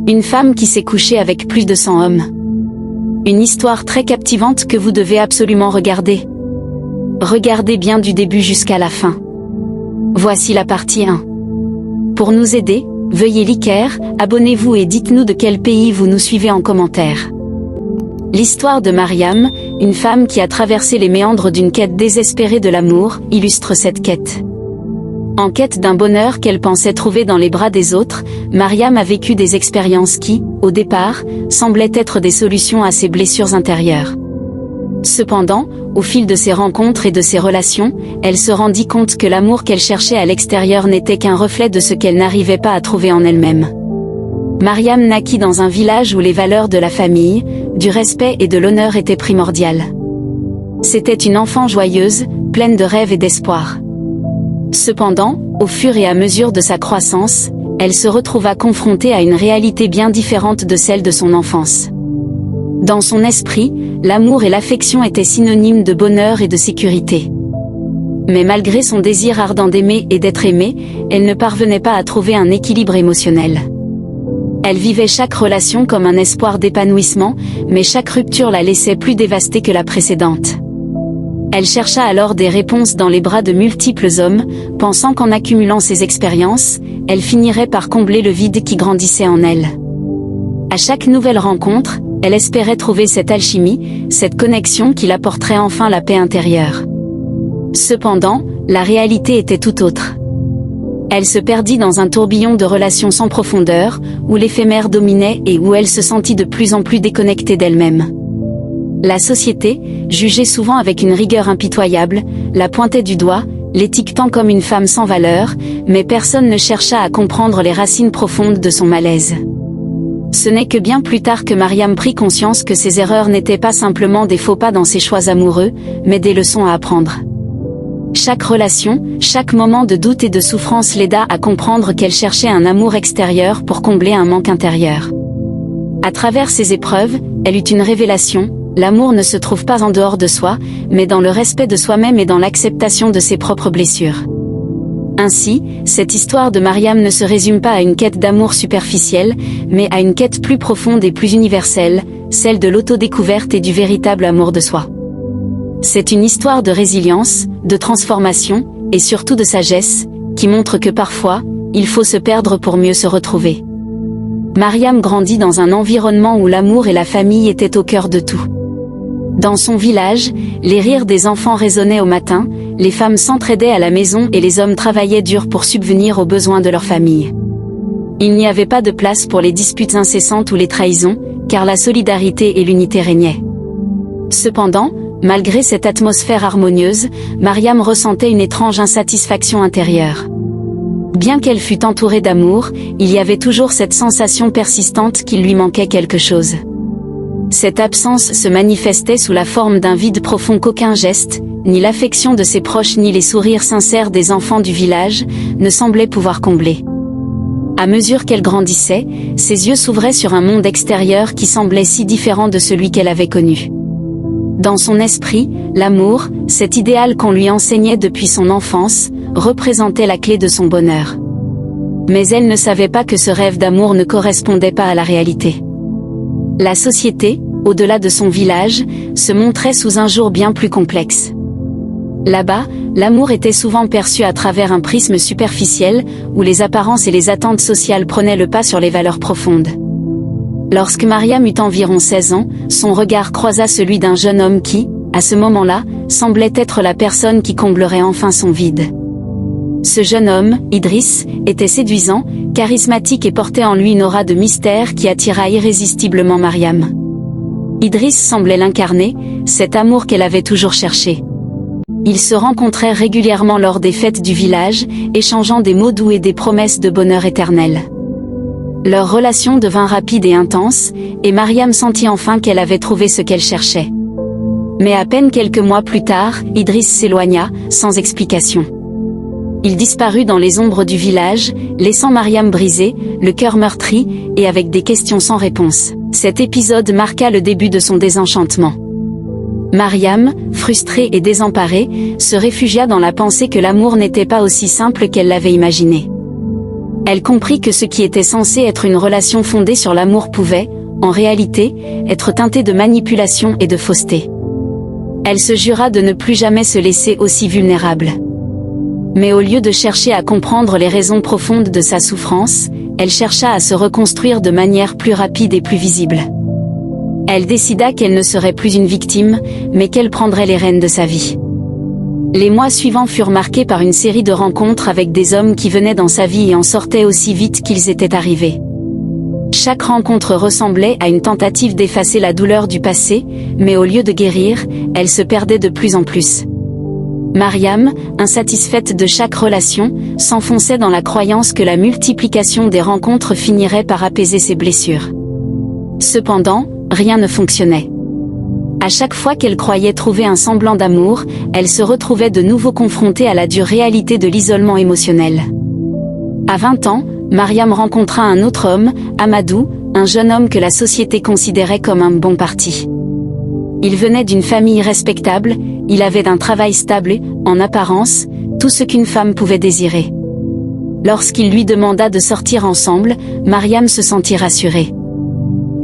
Une femme qui s'est couchée avec plus de 100 hommes. Une histoire très captivante que vous devez absolument regarder. Regardez bien du début jusqu'à la fin. Voici la partie 1. Pour nous aider, veuillez liker, abonnez-vous et dites-nous de quel pays vous nous suivez en commentaire. L'histoire de Mariam, une femme qui a traversé les méandres d'une quête désespérée de l'amour, illustre cette quête. En quête d'un bonheur qu'elle pensait trouver dans les bras des autres, Mariam a vécu des expériences qui, au départ, semblaient être des solutions à ses blessures intérieures. Cependant, au fil de ses rencontres et de ses relations, elle se rendit compte que l'amour qu'elle cherchait à l'extérieur n'était qu'un reflet de ce qu'elle n'arrivait pas à trouver en elle-même. Mariam naquit dans un village où les valeurs de la famille, du respect et de l'honneur étaient primordiales. C'était une enfant joyeuse, pleine de rêves et d'espoir. Cependant, au fur et à mesure de sa croissance, elle se retrouva confrontée à une réalité bien différente de celle de son enfance. Dans son esprit, l'amour et l'affection étaient synonymes de bonheur et de sécurité. Mais malgré son désir ardent d'aimer et d'être aimée, elle ne parvenait pas à trouver un équilibre émotionnel. Elle vivait chaque relation comme un espoir d'épanouissement, mais chaque rupture la laissait plus dévastée que la précédente. Elle chercha alors des réponses dans les bras de multiples hommes, pensant qu'en accumulant ses expériences, elle finirait par combler le vide qui grandissait en elle. À chaque nouvelle rencontre, elle espérait trouver cette alchimie, cette connexion qui l'apporterait enfin la paix intérieure. Cependant, la réalité était tout autre. Elle se perdit dans un tourbillon de relations sans profondeur, où l'éphémère dominait et où elle se sentit de plus en plus déconnectée d'elle-même. La société, jugée souvent avec une rigueur impitoyable, la pointait du doigt, l'étiquetant comme une femme sans valeur, mais personne ne chercha à comprendre les racines profondes de son malaise. Ce n'est que bien plus tard que Mariam prit conscience que ses erreurs n'étaient pas simplement des faux pas dans ses choix amoureux, mais des leçons à apprendre. Chaque relation, chaque moment de doute et de souffrance l'aida à comprendre qu'elle cherchait un amour extérieur pour combler un manque intérieur. À travers ces épreuves, elle eut une révélation. L'amour ne se trouve pas en dehors de soi, mais dans le respect de soi-même et dans l'acceptation de ses propres blessures. Ainsi, cette histoire de Mariam ne se résume pas à une quête d'amour superficielle, mais à une quête plus profonde et plus universelle, celle de l'autodécouverte et du véritable amour de soi. C'est une histoire de résilience, de transformation, et surtout de sagesse, qui montre que parfois, il faut se perdre pour mieux se retrouver. Mariam grandit dans un environnement où l'amour et la famille étaient au cœur de tout. Dans son village, les rires des enfants résonnaient au matin, les femmes s'entraidaient à la maison et les hommes travaillaient dur pour subvenir aux besoins de leur famille. Il n'y avait pas de place pour les disputes incessantes ou les trahisons, car la solidarité et l'unité régnaient. Cependant, malgré cette atmosphère harmonieuse, Mariam ressentait une étrange insatisfaction intérieure. Bien qu'elle fût entourée d'amour, il y avait toujours cette sensation persistante qu'il lui manquait quelque chose. Cette absence se manifestait sous la forme d'un vide profond qu'aucun geste, ni l'affection de ses proches ni les sourires sincères des enfants du village, ne semblaient pouvoir combler. À mesure qu'elle grandissait, ses yeux s'ouvraient sur un monde extérieur qui semblait si différent de celui qu'elle avait connu. Dans son esprit, l'amour, cet idéal qu'on lui enseignait depuis son enfance, représentait la clé de son bonheur. Mais elle ne savait pas que ce rêve d'amour ne correspondait pas à la réalité. La société, au-delà de son village, se montrait sous un jour bien plus complexe. Là-bas, l'amour était souvent perçu à travers un prisme superficiel, où les apparences et les attentes sociales prenaient le pas sur les valeurs profondes. Lorsque Mariam eut environ 16 ans, son regard croisa celui d'un jeune homme qui, à ce moment-là, semblait être la personne qui comblerait enfin son vide. Ce jeune homme, Idriss, était séduisant, charismatique et portait en lui une aura de mystère qui attira irrésistiblement Mariam. Idriss semblait l'incarner, cet amour qu'elle avait toujours cherché. Ils se rencontrèrent régulièrement lors des fêtes du village, échangeant des mots doux et des promesses de bonheur éternel. Leur relation devint rapide et intense, et Mariam sentit enfin qu'elle avait trouvé ce qu'elle cherchait. Mais à peine quelques mois plus tard, Idriss s'éloigna, sans explication. Il disparut dans les ombres du village, laissant Mariam brisée, le cœur meurtri, et avec des questions sans réponse. Cet épisode marqua le début de son désenchantement. Mariam, frustrée et désemparée, se réfugia dans la pensée que l'amour n'était pas aussi simple qu'elle l'avait imaginé. Elle comprit que ce qui était censé être une relation fondée sur l'amour pouvait, en réalité, être teinté de manipulation et de fausseté. Elle se jura de ne plus jamais se laisser aussi vulnérable. Mais au lieu de chercher à comprendre les raisons profondes de sa souffrance, elle chercha à se reconstruire de manière plus rapide et plus visible. Elle décida qu'elle ne serait plus une victime, mais qu'elle prendrait les rênes de sa vie. Les mois suivants furent marqués par une série de rencontres avec des hommes qui venaient dans sa vie et en sortaient aussi vite qu'ils étaient arrivés. Chaque rencontre ressemblait à une tentative d'effacer la douleur du passé, mais au lieu de guérir, elle se perdait de plus en plus. Mariam, insatisfaite de chaque relation, s'enfonçait dans la croyance que la multiplication des rencontres finirait par apaiser ses blessures. Cependant, rien ne fonctionnait. À chaque fois qu'elle croyait trouver un semblant d'amour, elle se retrouvait de nouveau confrontée à la dure réalité de l'isolement émotionnel. À 20 ans, Mariam rencontra un autre homme, Amadou, un jeune homme que la société considérait comme un bon parti. Il venait d'une famille respectable, il avait un travail stable, en apparence, tout ce qu'une femme pouvait désirer. Lorsqu'il lui demanda de sortir ensemble, Mariam se sentit rassurée.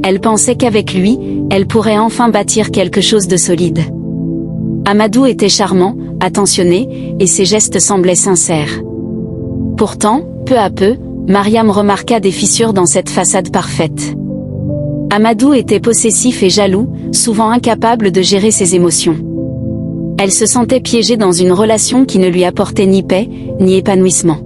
Elle pensait qu'avec lui, elle pourrait enfin bâtir quelque chose de solide. Amadou était charmant, attentionné, et ses gestes semblaient sincères. Pourtant, peu à peu, Mariam remarqua des fissures dans cette façade parfaite. Amadou était possessif et jaloux, souvent incapable de gérer ses émotions. Elle se sentait piégée dans une relation qui ne lui apportait ni paix, ni épanouissement.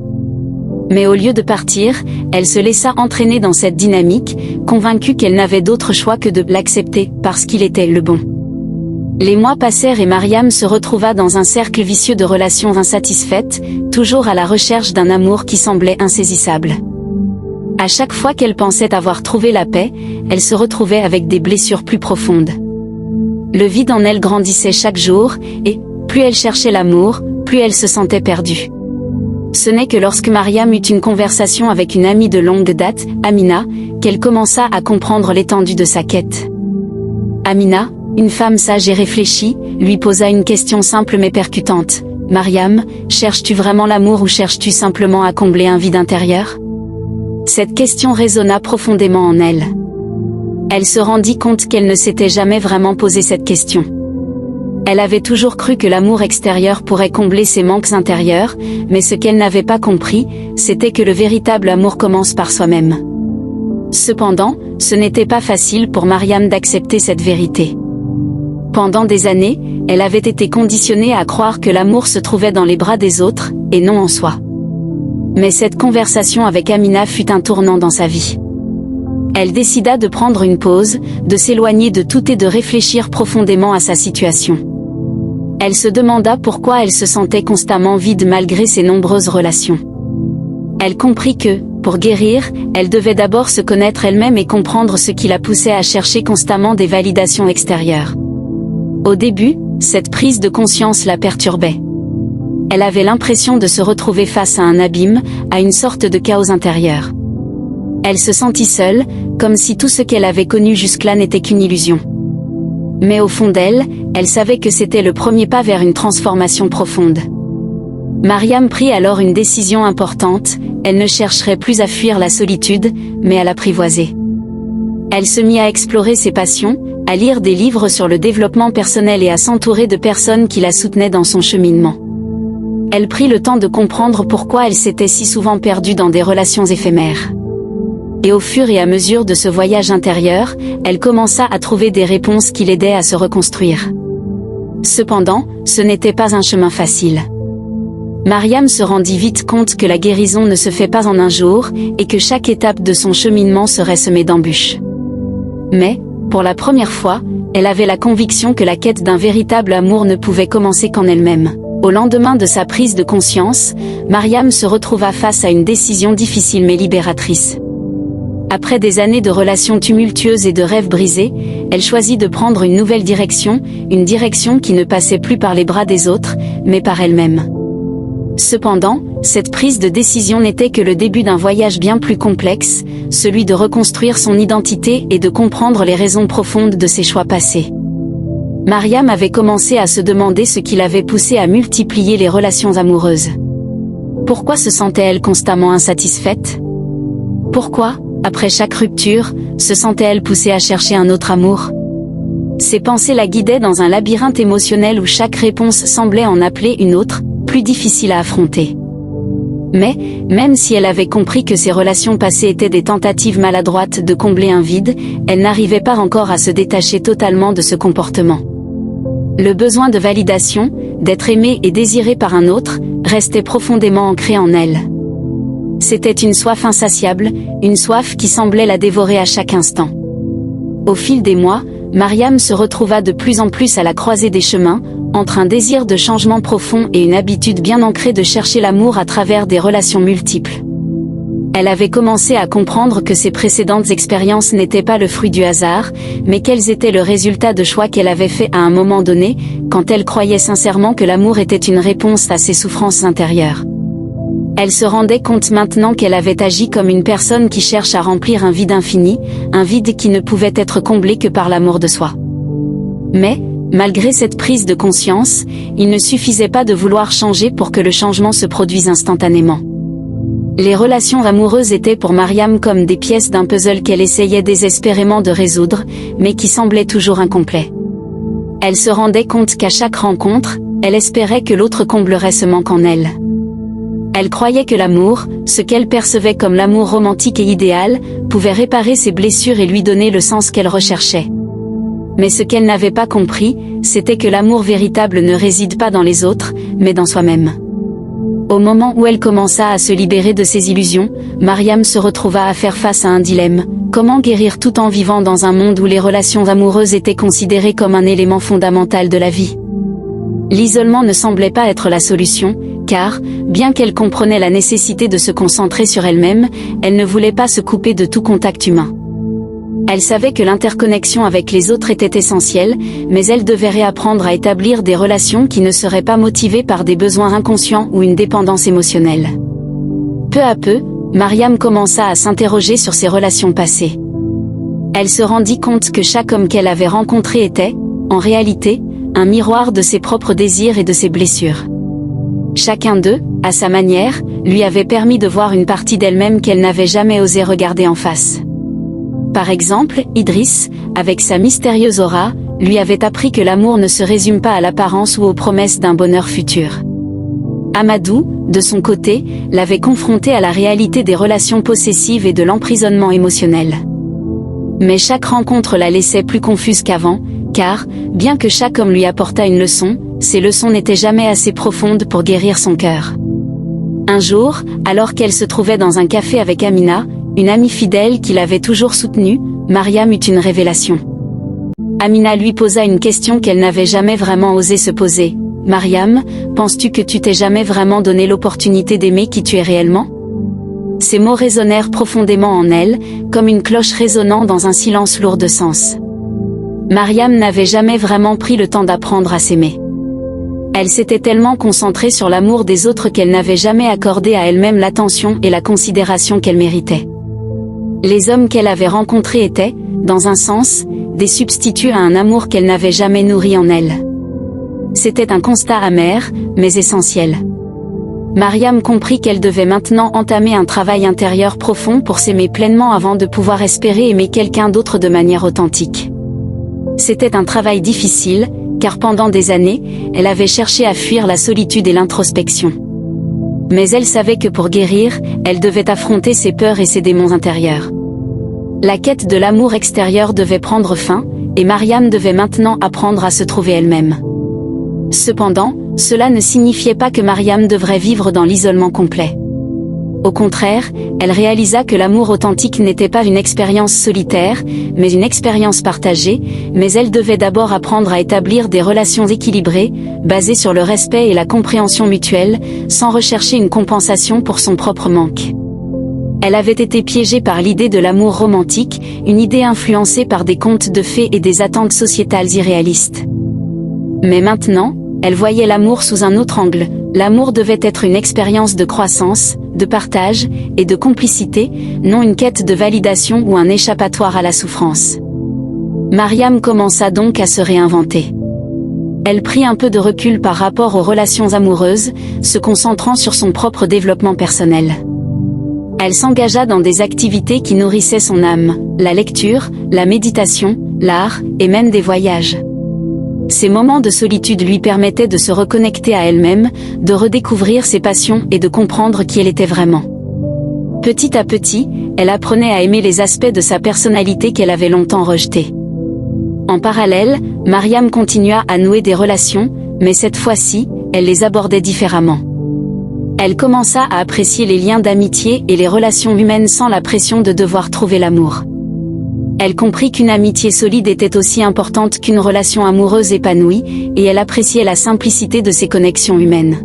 Mais au lieu de partir, elle se laissa entraîner dans cette dynamique, convaincue qu'elle n'avait d'autre choix que de l'accepter, parce qu'il était le bon. Les mois passèrent et Mariam se retrouva dans un cercle vicieux de relations insatisfaites, toujours à la recherche d'un amour qui semblait insaisissable. À chaque fois qu'elle pensait avoir trouvé la paix, elle se retrouvait avec des blessures plus profondes. Le vide en elle grandissait chaque jour, et, plus elle cherchait l'amour, plus elle se sentait perdue. Ce n'est que lorsque Mariam eut une conversation avec une amie de longue date, Amina, qu'elle commença à comprendre l'étendue de sa quête. Amina, une femme sage et réfléchie, lui posa une question simple mais percutante. « Mariam, cherches-tu vraiment l'amour ou cherches-tu simplement à combler un vide intérieur ?» Cette question résonna profondément en elle. Elle se rendit compte qu'elle ne s'était jamais vraiment posé cette question. Elle avait toujours cru que l'amour extérieur pourrait combler ses manques intérieurs, mais ce qu'elle n'avait pas compris, c'était que le véritable amour commence par soi-même. Cependant, ce n'était pas facile pour Mariam d'accepter cette vérité. Pendant des années, elle avait été conditionnée à croire que l'amour se trouvait dans les bras des autres, et non en soi. Mais cette conversation avec Amina fut un tournant dans sa vie. Elle décida de prendre une pause, de s'éloigner de tout et de réfléchir profondément à sa situation. Elle se demanda pourquoi elle se sentait constamment vide malgré ses nombreuses relations. Elle comprit que, pour guérir, elle devait d'abord se connaître elle-même et comprendre ce qui la poussait à chercher constamment des validations extérieures. Au début, cette prise de conscience la perturbait. Elle avait l'impression de se retrouver face à un abîme, à une sorte de chaos intérieur. Elle se sentit seule, comme si tout ce qu'elle avait connu jusque-là n'était qu'une illusion. Mais au fond d'elle, elle savait que c'était le premier pas vers une transformation profonde. Mariam prit alors une décision importante, elle ne chercherait plus à fuir la solitude, mais à l'apprivoiser. Elle se mit à explorer ses passions, à lire des livres sur le développement personnel et à s'entourer de personnes qui la soutenaient dans son cheminement. Elle prit le temps de comprendre pourquoi elle s'était si souvent perdue dans des relations éphémères. Et au fur et à mesure de ce voyage intérieur, elle commença à trouver des réponses qui l'aidaient à se reconstruire. Cependant, ce n'était pas un chemin facile. Mariam se rendit vite compte que la guérison ne se fait pas en un jour, et que chaque étape de son cheminement serait semée d'embûches. Mais, pour la première fois, elle avait la conviction que la quête d'un véritable amour ne pouvait commencer qu'en elle-même. Au lendemain de sa prise de conscience, Mariam se retrouva face à une décision difficile mais libératrice. Après des années de relations tumultueuses et de rêves brisés, elle choisit de prendre une nouvelle direction, une direction qui ne passait plus par les bras des autres, mais par elle-même. Cependant, cette prise de décision n'était que le début d'un voyage bien plus complexe, celui de reconstruire son identité et de comprendre les raisons profondes de ses choix passés. Mariam avait commencé à se demander ce qui l'avait poussée à multiplier les relations amoureuses. Pourquoi se sentait-elle constamment insatisfaite ? Pourquoi, après chaque rupture, se sentait-elle poussée à chercher un autre amour? Ses pensées la guidaient dans un labyrinthe émotionnel où chaque réponse semblait en appeler une autre, plus difficile à affronter. Mais, même si elle avait compris que ses relations passées étaient des tentatives maladroites de combler un vide, elle n'arrivait pas encore à se détacher totalement de ce comportement. Le besoin de validation, d'être aimée et désirée par un autre, restait profondément ancré en elle. C'était une soif insatiable, une soif qui semblait la dévorer à chaque instant. Au fil des mois, Mariam se retrouva de plus en plus à la croisée des chemins, entre un désir de changement profond et une habitude bien ancrée de chercher l'amour à travers des relations multiples. Elle avait commencé à comprendre que ses précédentes expériences n'étaient pas le fruit du hasard, mais qu'elles étaient le résultat de choix qu'elle avait faits à un moment donné, quand elle croyait sincèrement que l'amour était une réponse à ses souffrances intérieures. Elle se rendait compte maintenant qu'elle avait agi comme une personne qui cherche à remplir un vide infini, un vide qui ne pouvait être comblé que par l'amour de soi. Mais, malgré cette prise de conscience, il ne suffisait pas de vouloir changer pour que le changement se produise instantanément. Les relations amoureuses étaient pour Mariam comme des pièces d'un puzzle qu'elle essayait désespérément de résoudre, mais qui semblait toujours incomplet. Elle se rendait compte qu'à chaque rencontre, elle espérait que l'autre comblerait ce manque en elle. Elle croyait que l'amour, ce qu'elle percevait comme l'amour romantique et idéal, pouvait réparer ses blessures et lui donner le sens qu'elle recherchait. Mais ce qu'elle n'avait pas compris, c'était que l'amour véritable ne réside pas dans les autres, mais dans soi-même. Au moment où elle commença à se libérer de ses illusions, Mariam se retrouva à faire face à un dilemme. Comment guérir tout en vivant dans un monde où les relations amoureuses étaient considérées comme un élément fondamental de la vie? L'isolement ne semblait pas être la solution, car, bien qu'elle comprenait la nécessité de se concentrer sur elle-même, elle ne voulait pas se couper de tout contact humain. Elle savait que l'interconnexion avec les autres était essentielle, mais elle devait réapprendre à établir des relations qui ne seraient pas motivées par des besoins inconscients ou une dépendance émotionnelle. Peu à peu, Mariam commença à s'interroger sur ses relations passées. Elle se rendit compte que chaque homme qu'elle avait rencontré était, en réalité, un miroir de ses propres désirs et de ses blessures. Chacun d'eux, à sa manière, lui avait permis de voir une partie d'elle-même qu'elle n'avait jamais osé regarder en face. Par exemple, Idriss, avec sa mystérieuse aura, lui avait appris que l'amour ne se résume pas à l'apparence ou aux promesses d'un bonheur futur. Amadou, de son côté, l'avait confronté à la réalité des relations possessives et de l'emprisonnement émotionnel. Mais chaque rencontre la laissait plus confuse qu'avant, car, bien que chaque homme lui apportât une leçon, ces leçons n'étaient jamais assez profondes pour guérir son cœur. Un jour, alors qu'elle se trouvait dans un café avec Amina, une amie fidèle qui l'avait toujours soutenue, Mariam eut une révélation. Amina lui posa une question qu'elle n'avait jamais vraiment osé se poser. « Mariam, penses-tu que tu t'es jamais vraiment donné l'opportunité d'aimer qui tu es réellement ?» Ces mots résonnèrent profondément en elle, comme une cloche résonnant dans un silence lourd de sens. Mariam n'avait jamais vraiment pris le temps d'apprendre à s'aimer. Elle s'était tellement concentrée sur l'amour des autres qu'elle n'avait jamais accordé à elle-même l'attention et la considération qu'elle méritait. Les hommes qu'elle avait rencontrés étaient, dans un sens, des substituts à un amour qu'elle n'avait jamais nourri en elle. C'était un constat amer, mais essentiel. Mariam comprit qu'elle devait maintenant entamer un travail intérieur profond pour s'aimer pleinement avant de pouvoir espérer aimer quelqu'un d'autre de manière authentique. C'était un travail difficile, car pendant des années, elle avait cherché à fuir la solitude et l'introspection. Mais elle savait que pour guérir, elle devait affronter ses peurs et ses démons intérieurs. La quête de l'amour extérieur devait prendre fin, et Mariam devait maintenant apprendre à se trouver elle-même. Cependant, cela ne signifiait pas que Mariam devrait vivre dans l'isolement complet. Au contraire, elle réalisa que l'amour authentique n'était pas une expérience solitaire, mais une expérience partagée, mais elle devait d'abord apprendre à établir des relations équilibrées, basées sur le respect et la compréhension mutuelle, sans rechercher une compensation pour son propre manque. Elle avait été piégée par l'idée de l'amour romantique, une idée influencée par des contes de fées et des attentes sociétales irréalistes. Mais maintenant, elle voyait l'amour sous un autre angle. L'amour devait être une expérience de croissance, de partage, et de complicité, non une quête de validation ou un échappatoire à la souffrance. Mariam commença donc à se réinventer. Elle prit un peu de recul par rapport aux relations amoureuses, se concentrant sur son propre développement personnel. Elle s'engagea dans des activités qui nourrissaient son âme, la lecture, la méditation, l'art, et même des voyages. Ces moments de solitude lui permettaient de se reconnecter à elle-même, de redécouvrir ses passions et de comprendre qui elle était vraiment. Petit à petit, elle apprenait à aimer les aspects de sa personnalité qu'elle avait longtemps rejetés. En parallèle, Mariam continua à nouer des relations, mais cette fois-ci, elle les abordait différemment. Elle commença à apprécier les liens d'amitié et les relations humaines sans la pression de devoir trouver l'amour. Elle comprit qu'une amitié solide était aussi importante qu'une relation amoureuse épanouie, et elle appréciait la simplicité de ces connexions humaines.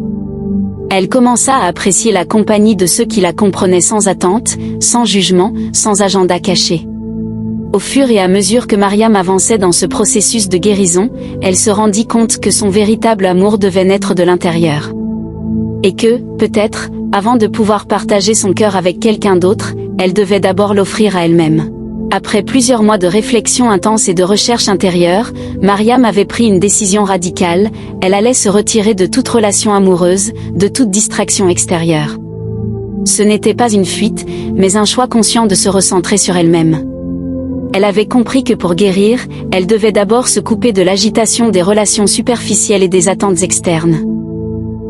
Elle commença à apprécier la compagnie de ceux qui la comprenaient sans attente, sans jugement, sans agenda caché. Au fur et à mesure que Mariam avançait dans ce processus de guérison, elle se rendit compte que son véritable amour devait naître de l'intérieur. Et que, peut-être, avant de pouvoir partager son cœur avec quelqu'un d'autre, elle devait d'abord l'offrir à elle-même. Après plusieurs mois de réflexion intense et de recherche intérieure, Mariam avait pris une décision radicale, elle allait se retirer de toute relation amoureuse, de toute distraction extérieure. Ce n'était pas une fuite, mais un choix conscient de se recentrer sur elle-même. Elle avait compris que pour guérir, elle devait d'abord se couper de l'agitation des relations superficielles et des attentes externes.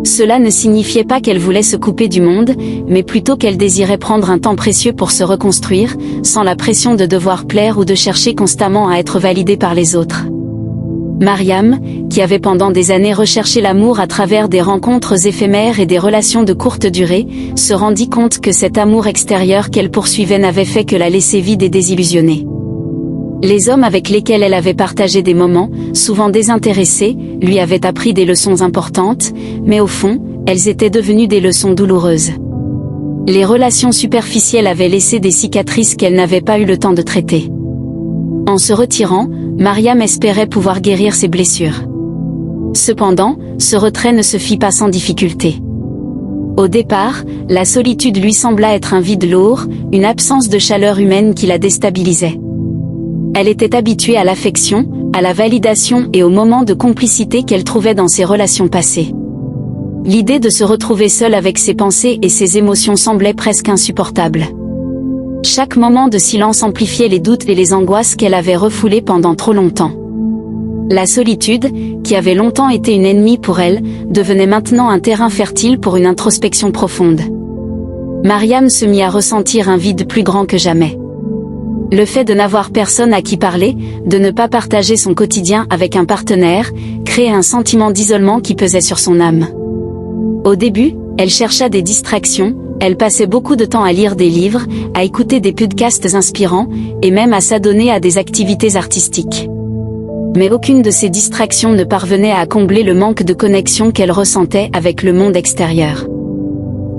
Cela ne signifiait pas qu'elle voulait se couper du monde, mais plutôt qu'elle désirait prendre un temps précieux pour se reconstruire, sans la pression de devoir plaire ou de chercher constamment à être validée par les autres. Mariam, qui avait pendant des années recherché l'amour à travers des rencontres éphémères et des relations de courte durée, se rendit compte que cet amour extérieur qu'elle poursuivait n'avait fait que la laisser vide et désillusionnée. Les hommes avec lesquels elle avait partagé des moments, souvent désintéressés, lui avaient appris des leçons importantes, mais au fond, elles étaient devenues des leçons douloureuses. Les relations superficielles avaient laissé des cicatrices qu'elle n'avait pas eu le temps de traiter. En se retirant, Mariam espérait pouvoir guérir ses blessures. Cependant, ce retrait ne se fit pas sans difficulté. Au départ, la solitude lui sembla être un vide lourd, une absence de chaleur humaine qui la déstabilisait. Elle était habituée à l'affection, à la validation et aux moments de complicité qu'elle trouvait dans ses relations passées. L'idée de se retrouver seule avec ses pensées et ses émotions semblait presque insupportable. Chaque moment de silence amplifiait les doutes et les angoisses qu'elle avait refoulés pendant trop longtemps. La solitude, qui avait longtemps été une ennemie pour elle, devenait maintenant un terrain fertile pour une introspection profonde. Mariam se mit à ressentir un vide plus grand que jamais. Le fait de n'avoir personne à qui parler, de ne pas partager son quotidien avec un partenaire, créait un sentiment d'isolement qui pesait sur son âme. Au début, elle chercha des distractions, elle passait beaucoup de temps à lire des livres, à écouter des podcasts inspirants, et même à s'adonner à des activités artistiques. Mais aucune de ces distractions ne parvenait à combler le manque de connexion qu'elle ressentait avec le monde extérieur.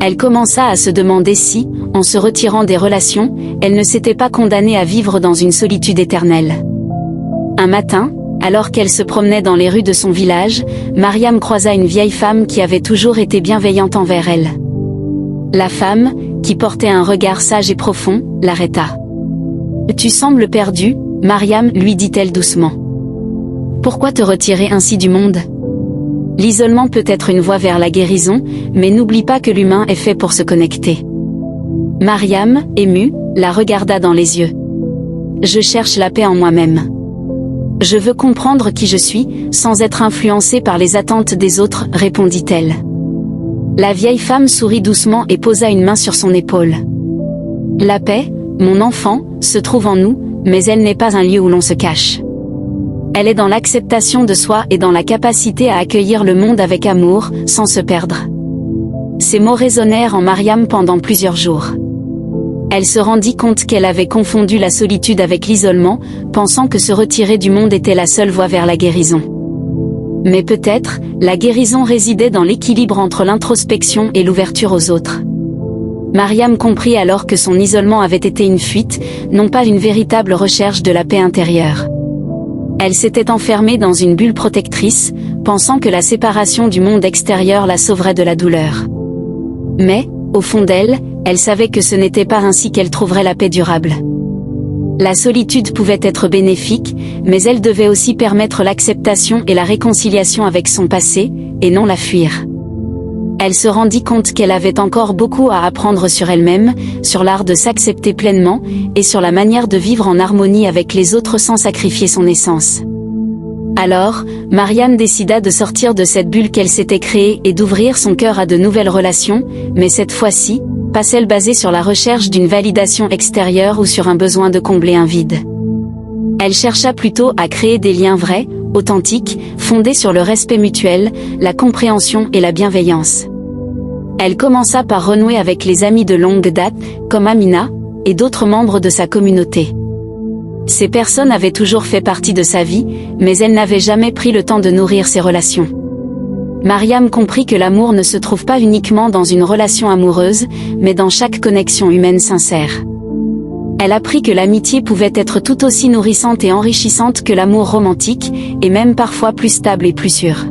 Elle commença à se demander si, en se retirant des relations, elle ne s'était pas condamnée à vivre dans une solitude éternelle. Un matin, alors qu'elle se promenait dans les rues de son village, Mariam croisa une vieille femme qui avait toujours été bienveillante envers elle. La femme, qui portait un regard sage et profond, l'arrêta. « Tu sembles perdue, Mariam, lui dit-elle doucement. Pourquoi te retirer ainsi du monde ? L'isolement peut être une voie vers la guérison, mais n'oublie pas que l'humain est fait pour se connecter. » Mariam, émue, la regarda dans les yeux. « Je cherche la paix en moi-même. Je veux comprendre qui je suis, sans être influencée par les attentes des autres, répondit-elle. La vieille femme sourit doucement et posa une main sur son épaule. La paix, mon enfant, se trouve en nous, mais elle n'est pas un lieu où l'on se cache. Elle est dans l'acceptation de soi et dans la capacité à accueillir le monde avec amour, sans se perdre. Ces mots résonnèrent en Mariam pendant plusieurs jours. Elle se rendit compte qu'elle avait confondu la solitude avec l'isolement, pensant que se retirer du monde était la seule voie vers la guérison. Mais peut-être, la guérison résidait dans l'équilibre entre l'introspection et l'ouverture aux autres. Mariam comprit alors que son isolement avait été une fuite, non pas une véritable recherche de la paix intérieure. Elle s'était enfermée dans une bulle protectrice, pensant que la séparation du monde extérieur la sauverait de la douleur. Mais, au fond d'elle, elle savait que ce n'était pas ainsi qu'elle trouverait la paix durable. La solitude pouvait être bénéfique, mais elle devait aussi permettre l'acceptation et la réconciliation avec son passé, et non la fuir. Elle se rendit compte qu'elle avait encore beaucoup à apprendre sur elle-même, sur l'art de s'accepter pleinement, et sur la manière de vivre en harmonie avec les autres sans sacrifier son essence. Alors, Mariam décida de sortir de cette bulle qu'elle s'était créée et d'ouvrir son cœur à de nouvelles relations, mais cette fois-ci, pas celle basée sur la recherche d'une validation extérieure ou sur un besoin de combler un vide. Elle chercha plutôt à créer des liens vrais, authentiques, fondés sur le respect mutuel, la compréhension et la bienveillance. Elle commença par renouer avec les amis de longue date, comme Amina, et d'autres membres de sa communauté. Ces personnes avaient toujours fait partie de sa vie, mais elle n'avait jamais pris le temps de nourrir ces relations. Mariam comprit que l'amour ne se trouve pas uniquement dans une relation amoureuse, mais dans chaque connexion humaine sincère. Elle apprit que l'amitié pouvait être tout aussi nourrissante et enrichissante que l'amour romantique, et même parfois plus stable et plus sûr.